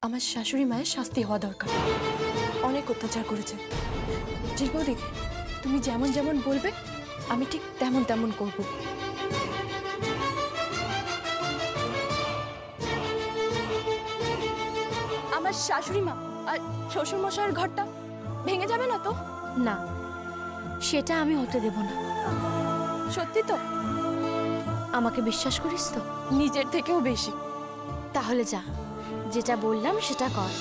আমার শাশুড়ি মায়ের শাস্তি হওয়া দরকার। অনেক অত্যাচার করেছে। বৌদি, তুমি যেমন যেমন বলবে আমি ঠিক তেমন তেমন করব। আমার শাশুড়ি মা আর শ্বশুর মশাইয়ের ঘরটা ভেঙে যাবে না তো? না, সেটা আমি হতে দেব না। সত্যি তো? আমাকে বিশ্বাস করিস তো? নিজের থেকেও বেশি। তাহলে যা, যেটা বললাম সেটা কর।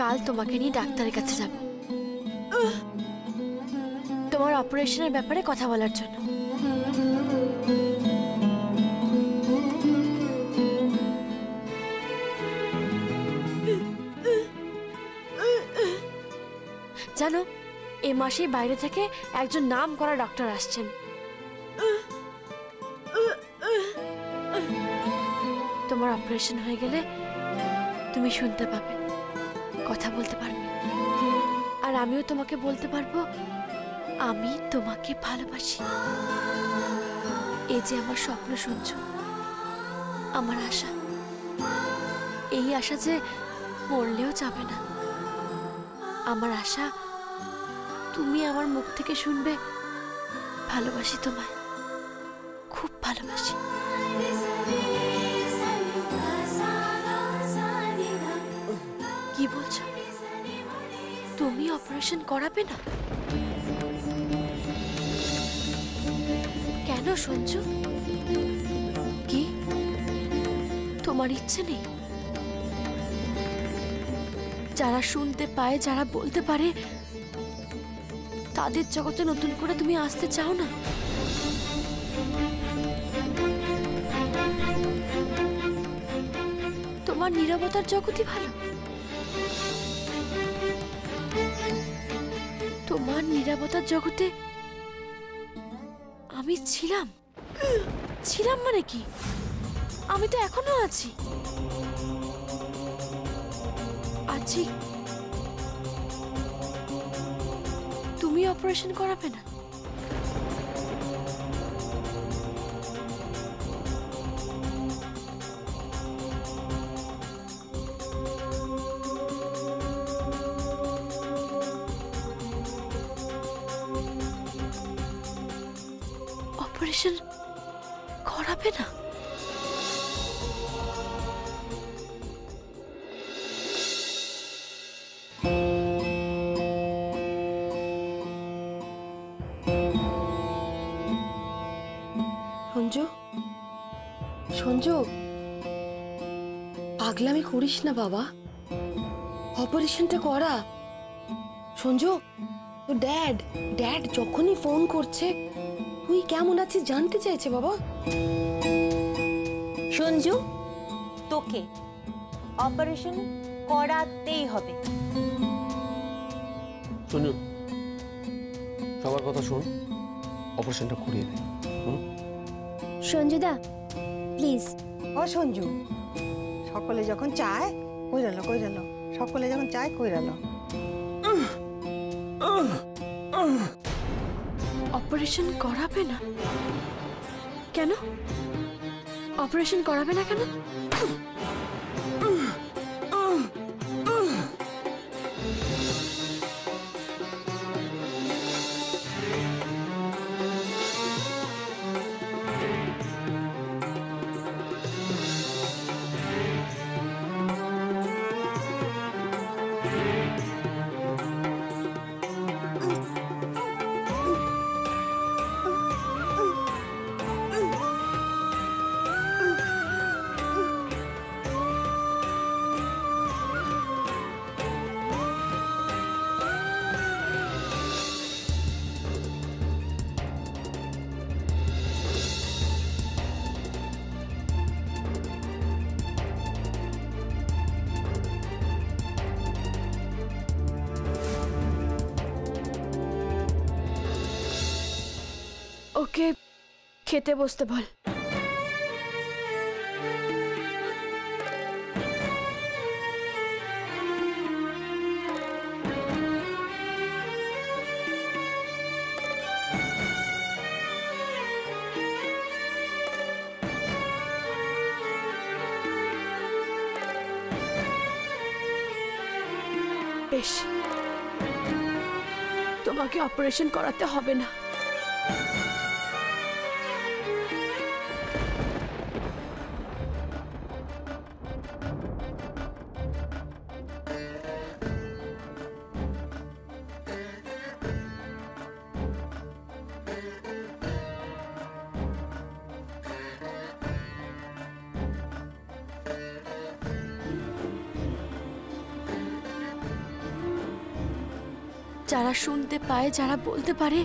কাল তোমাকে নিয়ে ডাক্তারের কাছে যাব, তোমার অপারেশনের ব্যাপারে কথা বলার জন্য। জানো, এ মাসেই বাইরে থেকে একজন নাম করা ডক্টর আসছেন। তোমার অপারেশন হয়ে গেলে তুমি শুনতে পাবে, কথা বলতে পারবে, আর আমিও তোমাকে বলতে পারবো আমি তোমাকে ভালোবাসি। এই যে আমার স্বপ্ন শুনছো, আমার আশা, এই আশা যে মরলেও যাবে না। আমার আশা তুমি আমার মুখ থেকে শুনবে ভালোবাসি তোমায়, খুব ভালোবাসি। কি বলছো? তুমি অপারেশন করাবে না? কেন সঞ্জু? কি তোমার ইচ্ছে নেই? যারা শুনতে পায়, যারা বলতে পারে, তাদের জগতে নতুন করে তুমি আসতে চাও না? তোমার নীরবতার জগতই ভালো? তোমার নীরবতার জগতে আমি ছিলাম? ছিলাম মানে কি? আমি তো এখনো আছি। আছি। তুমি অপারেশন করাবে না? অপারেশন করাবে না? সঞ্জু, সঞ্জু, পাগলামি করিস না বাবা, অপারেশনটা করা। সঞ্জু, তো ড্যাড যখনই ফোন করছে তুই কেমন আছিস জানতে চাইছে বাবা। সঞ্জু, তোকে অপারেশন করাতেই হবে। সঞ্জু, সবার কথা শোন, অপারেশনটা করিয়ে দে। সঞ্জুদা প্লিজ। ও সঞ্জু, সকলে যখন চায় কইরালো, সকলে যখন চায় কইরালো। অপারেশন করাবে না কেন? অপারেশন করাবে না কেন? ওকে খেতে বসতে বল। বেশ, তোমাকে অপারেশন করাতে হবে না। যারা শুনতে পায়, যারা বলতে পারে,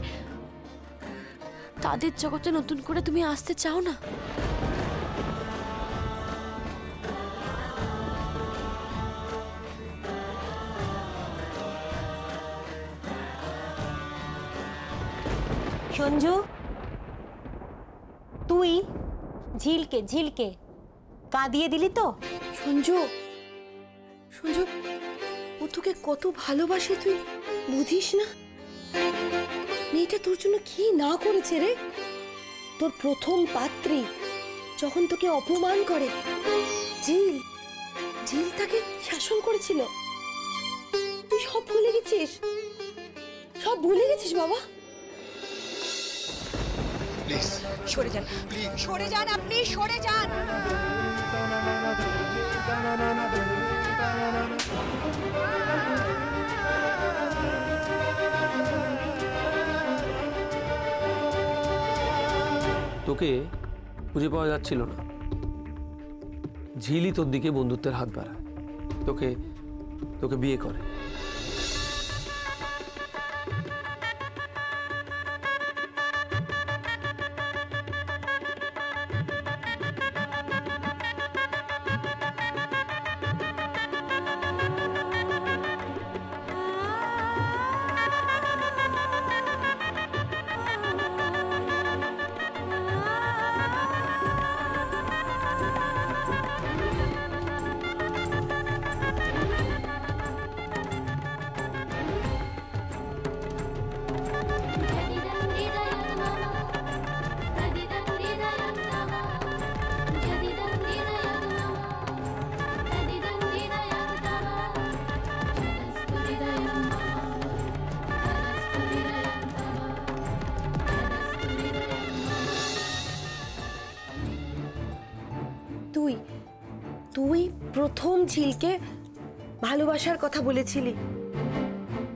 তাদের জগতে নতুন করে তুমি আসতে চাও না? সঞ্জু, তুই ঝিলকে কাঁদিয়ে দিলি তো? সঞ্জু, সঞ্জু, ও তোকে কত ভালোবাসে তুই বুঝিস না? মেয়েটা তোর জন্য কি না করেছে রে? তোর প্রথম পাত্রী যখন তোকে অপমান করে, ঝিল তাকে শাসন করেছিল। তুই সব ভুলে গেছিস, সব ভুলে গেছিস বাবা। সরে যান, সরে যান, আপনি সরে যান। তোকে খুঁজে পাওয়া যাচ্ছিল না। ঝিলই তোর দিকে বন্ধুত্বের হাত বাড়ায়, তোকে তোকে বিয়ে করে। তুই প্রথম ঝিলকে ভালোবাসার কথা বলেছিলি।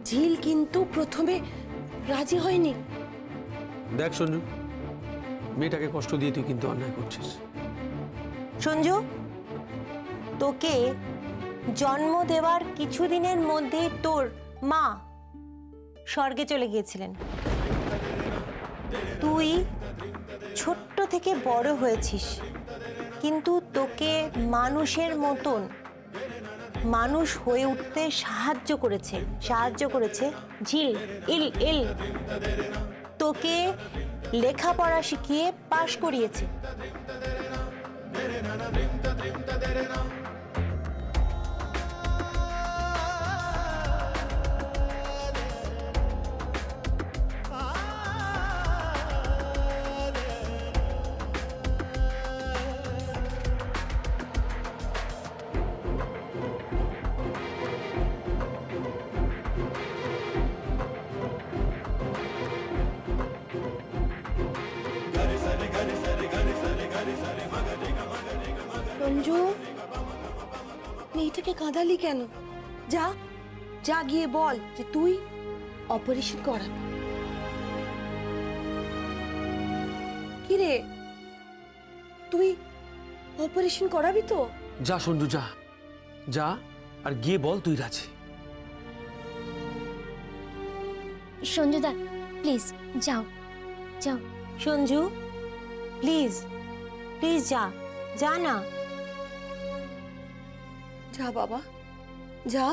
ঝিল কিন্তু প্রথমে রাজি হয়নি। দেখ সঞ্জু, মেয়েটাকে কষ্ট দিয়ে তুই কিন্তু অন্যায় করছিস। সঞ্জু, তোকে জন্ম দেওয়ার কিছুদিনের মধ্যেই তোর মা স্বর্গে চলে গিয়েছিলেন। তুই ছোট্ট থেকে বড় হয়েছিস, কিন্তু তোকে মানুষের মতন মানুষ হয়ে উঠতে সাহায্য করেছে ঝিল। ইল তোকে লেখাপড়া শিখিয়ে পাশ করিয়েছে। সঞ্জু, মেয়েটাকে কাঁদালি কেন? যা যা গিয়ে বল যে তুই অপারেশন করাবি। কি রে, তুই অপারেশন করাবি তো? যা সঞ্জু, যা যা আর গিয়ে বল তুই রাজি। সঞ্জুদা প্লিজ যাও যাও। সঞ্জু প্লিজ যা না। যা বাবা, যা।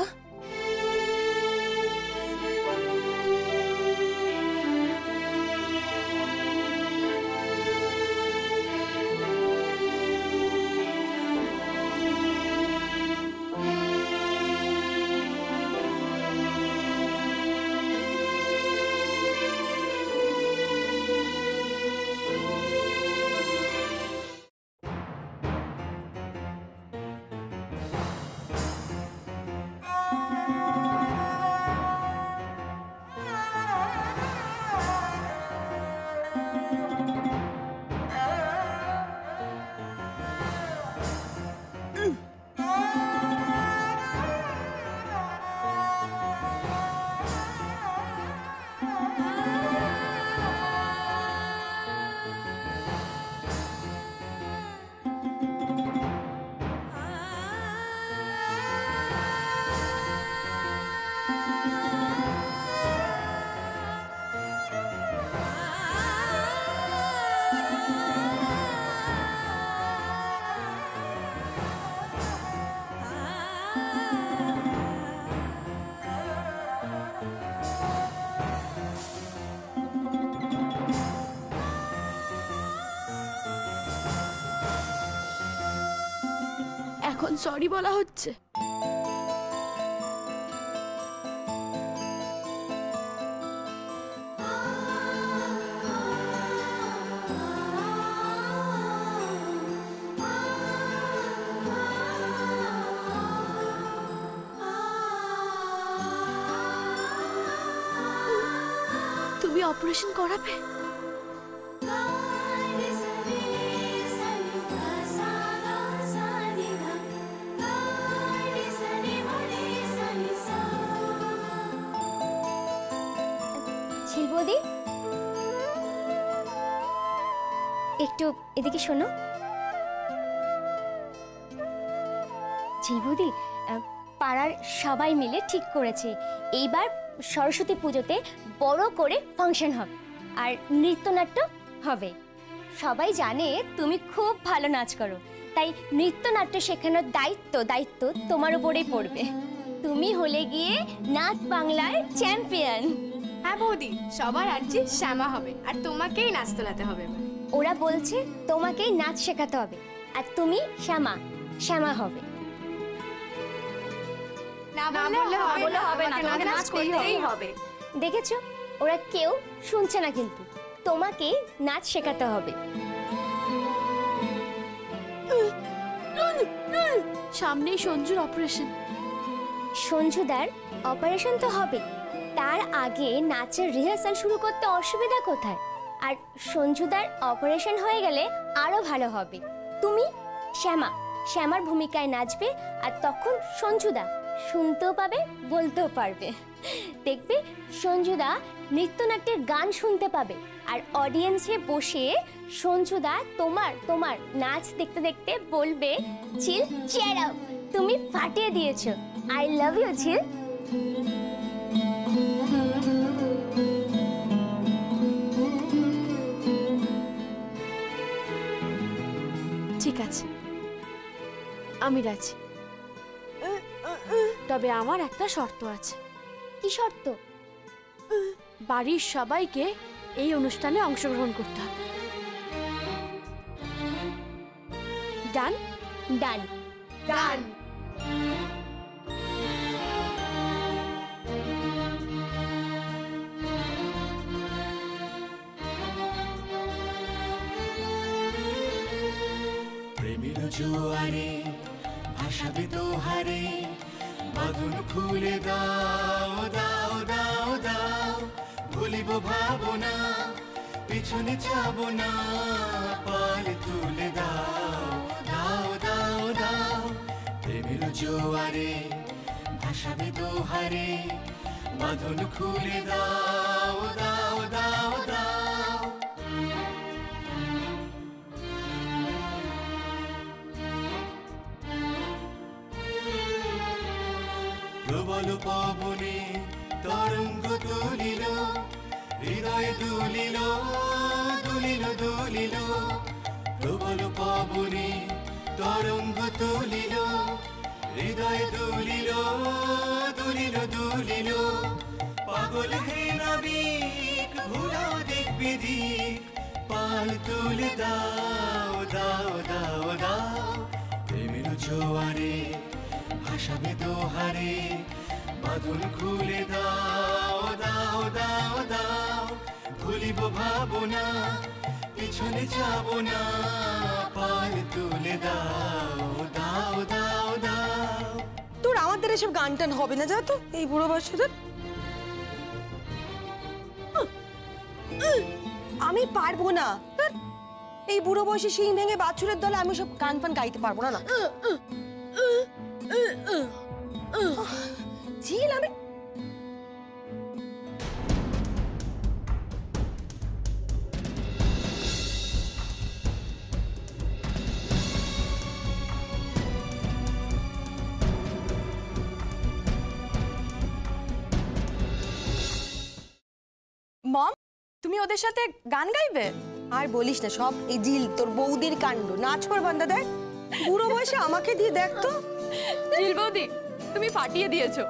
এখন সরি বলা হচ্ছে? তুমি অপারেশন করাবে? ঝিলবদি, একটু এদিকে শোনো। ঝিলবদি, পাড়ার সবাই মিলে ঠিক করেছে এইবার সরস্বতী পুজোতে বড় করে ফাংশন হবে আর নৃত্যনাট্য হবে। সবাই জানে তুমি খুব ভালো নাচ করো, তাই নৃত্যনাট্য শেখানোর দায়িত্ব তোমার উপরেই পড়বে। তুমি হলে গিয়ে নাচ বাংলার চ্যাম্পিয়ন। হ্যাঁ বৌদি, সবার আর্জি শ্যামা হবে আর তোমাকেই নাচ তোলাতে হবে। ওরা বলছে তোমাকেই নাচ শেখাতে হবে আর তুমি শ্যামা হবে। না বললে হবে না, তোমাকে নাচ করতেই হবে। দেখেছো, ওরা কেউ শুনছে না, কিন্তু তোমাকে নাচ শেখাতে হবে। সামনেই সঞ্জুর অপারেশন। সঞ্জুদার অপারেশন তো হবে, তার আগে নাচের রিহার্সাল শুরু করতে অসুবিধা কোথায়? আর সঞ্জুদার অপারেশন হয়ে গেলে আরো ভালো হবে। তুমি শ্যামার ভূমিকায় নাচবে আর তখন সঞ্জুদা শুনতেও পাবে, বলতেও পারবে। দেখবে সঞ্জুদা নৃত্যনাট্যের গান শুনতে পাবে আর অডিয়েন্সে বসে সঞ্জুদা তোমার নাচ দেখতে দেখতে বলবে, ঝিল চিয়ার আপ, তুমি ফাটিয়ে দিয়েছো, আই লাভ ইউ ঝিল। ঠিক আছে, আমি রাজি, তবে আমার একটা শর্ত আছে। কি শর্ত? বাড়ির সবাইকে এই অনুষ্ঠানে অংশগ্রহণ করতে হবে। ডান? ডান। ডান। প্রেমের জোয়ারে ভাসাবে দোহারে, বাঁধন খুলে দাও দাও দাও দাও, ভুলিব ভাবনা পিছনে যাব না, পাল তুলে দাও দাও দাও দাও। প্রেমের জোয়ারে ভাসাবে দোহারে, বাঁধন খুলে দাও দাও দাও দাও। প্রবল পবনে তরঙ্গ তুলিল, হৃদয় দুলিল দুলিল দুলিল। প্রবল পবনে তরঙ্গ তুলিল, হৃদয় দুলিল দুলিল দুলিল। পাগল হে নাবিক ভুলাও দিক বিদিক, পাল তুলে দাও দাও দাও দাও। প্রেমের জোয়ারে ভাসাবে দোহারে, বাঁধন খুলে দাও দাও দাও দাও। ভুলিব ভাবনা পিছনে যাব না, পাল তুলে দাও দাও দাও দাও। তোর আমাদের এসব গান টান হবে না, যা তো এই বুড়ো বয়সে। আমি পারবো না, এই বুড়ো বয়সে শিং ভেঙে বাছুরের দলে আমি সব গান ফান গাইতে পারবো না। ঝিল, আমি মম, তুমি ওদের সাথে গান গাইবে? আর বলিস না, সব এই ঝিল তোর বৌদির কাণ্ড। নাচ কর বান্দা, দেখ বুড়ো বয়সে আমাকে দিয়ে দেখ তো। ঝিল বৌদি, তুমি ফাটিয়ে দিয়েছো।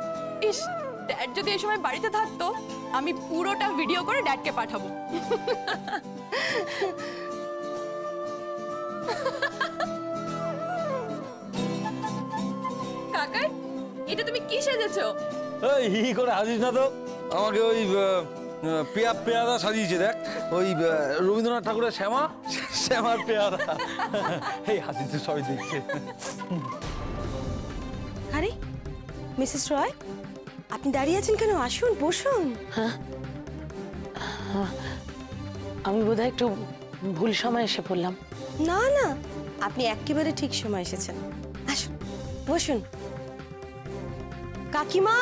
ইস, ড্যাড যদি এই সময় বাড়িতে থাকতো, আমি পুরোটা ভিডিও করে ড্যাডকে পাঠাবো। কোথাকার, এটা তুমি কি সেজেছো? এই হি করে হাসিস না তো, আমাকে ওই পেয়াদা সাজিয়েছে দেখ, ওই রবীন্দ্রনাথ ঠাকুরের শ্যামার পেয়াদা। এই হাসিতে সবাই দেখছে। আরে মিসেস রয়, আপনি দাঁড়িয়ে আছেন কেন? আসুন, বসুন। আমি বোধহয় একটু ভুল সময় এসে পড়লাম। না না, আপনি একেবারে ঠিক সময় এসেছেন। আসুন, বসুন। কাকিমা,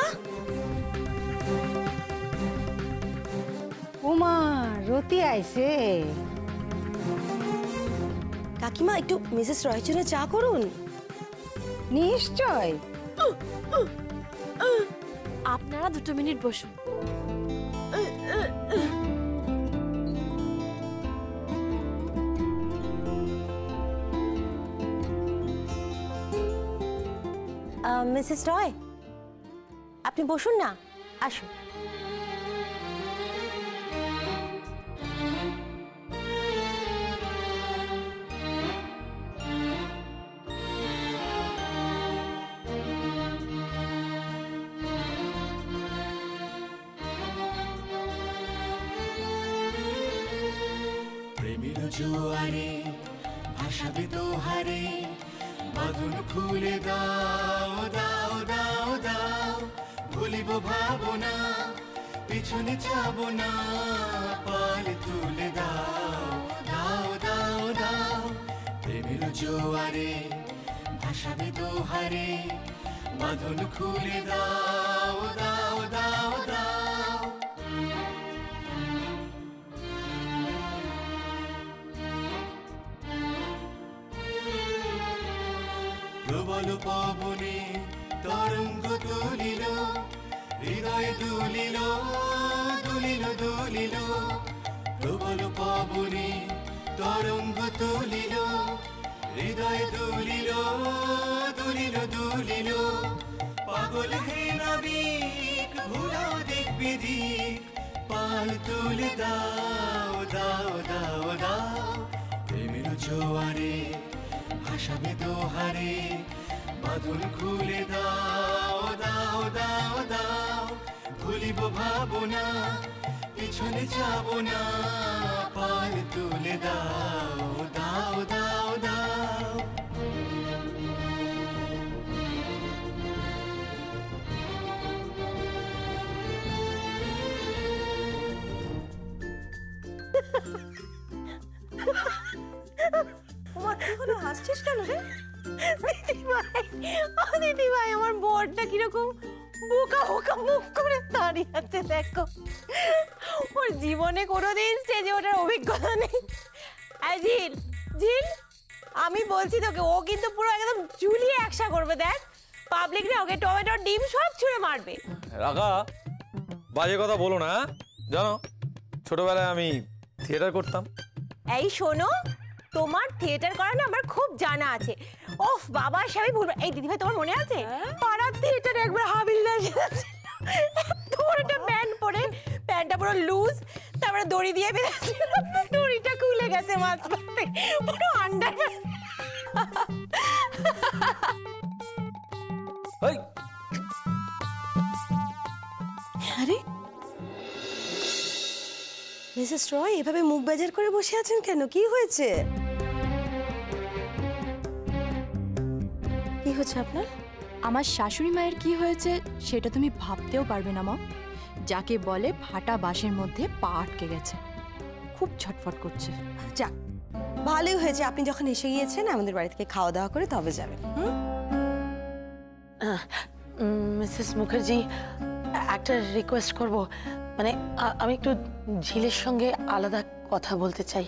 ওমা রতি আইছে। কাকিমা একটু মিসেস রয়ের জন্য চা করুন। নিশ্চয়। আপনারা 2 মিনিট বসুন। মিসেস রয়, আপনি বসুন না, আসুন। প্রেমের জোয়ারে ভাসাবে দোহারে, বাঁধন খুলে দাও দাও দাও দাও, ভুলিব ভাবনা পিছনে যাব না, পাল তুলে দাও দাও দাও দাও। প্রেমের জোয়ারে ভাসাবে দোহারে, বাঁধন খুলে দাও দাও দাও দাও। প্রবল পবনে তরঙ্গ তুলিল, হৃদয় দুলিল দুলিল দুলিল। প্রবল পবনে তরঙ্গ তুলিল, হৃদয় দুলিল দুলিল দুলিল। পাগল হে নাবিক ভুলাও দিক বিদিক, পাল তুলে দাও দাও দাও দাও। প্রেমের জোয়ারে ভাসাবে দোহারে, বাঁধন খুলে দাও দাও দাও দাও। ভুলিব ভাবনা পিছনে যাব না, পাল তুলে দাও দাও দাও দাও। হাসছিস কেন রে? দিদি ভাই, আমার বরটা কিরকম বোকা বোকা মুখ করে দাঁড়িয়ে আছে দেখো। ওর জীবনে কোনোদিন স্টেজে ওঠার অভিজ্ঞতা নেই। ঝিল ঝিল, আমি বলছি তোকে, ও কিন্তু পুরো একদম ঝুলিয়ে একসা করবে। দেখ, পাবলিক রে ওকে টমেটোর ডিম সব ছুঁড়ে মারবে। রাখা বাজে কথা বলো না, জানো ছোটবেলায় আমি থিয়েটার করতাম। এই শোনো, তোমার থিয়েটার করা না আমার খুব জানা আছে। ওফ বাবা, সবাই ভুলবে। এই দিদিভাই, তোমার মনে আছে পাড়ার থিয়েটারে একবার হাবিলদার তোমার একটা প্যান্ট পরে, প্যান্টটা পুরো লুজ, তারপরে দড়ি দিয়ে বেঁধেছিল, দড়িটা খুলে গেছে মাঝখানে, পুরো আন্ডার। আরে মিসেস রয়, এভাবে মুখ বেজার করে বসে আছেন কেন? কি হয়েছে? কি হচ্ছে আপনার? আমার শাশুড়ি মায়ের কি হয়েছে সেটা তুমি ভাবতেও পারবে না মা। যাকে বলে ফাটা বাঁশের মধ্যে পা আটকে গেছে, খুব ছটফট করছে। যাক, ভালোই হয়েছে আপনি যখন এসে গিয়েছেন, আমাদের বাড়ি থেকে খাওয়া দাওয়া করে তবে যাবেন। মিসেস মুখার্জি, একটা রিকোয়েস্ট করব, মানে আমি একটু ঝিলের সঙ্গে আলাদা কথা বলতে চাই।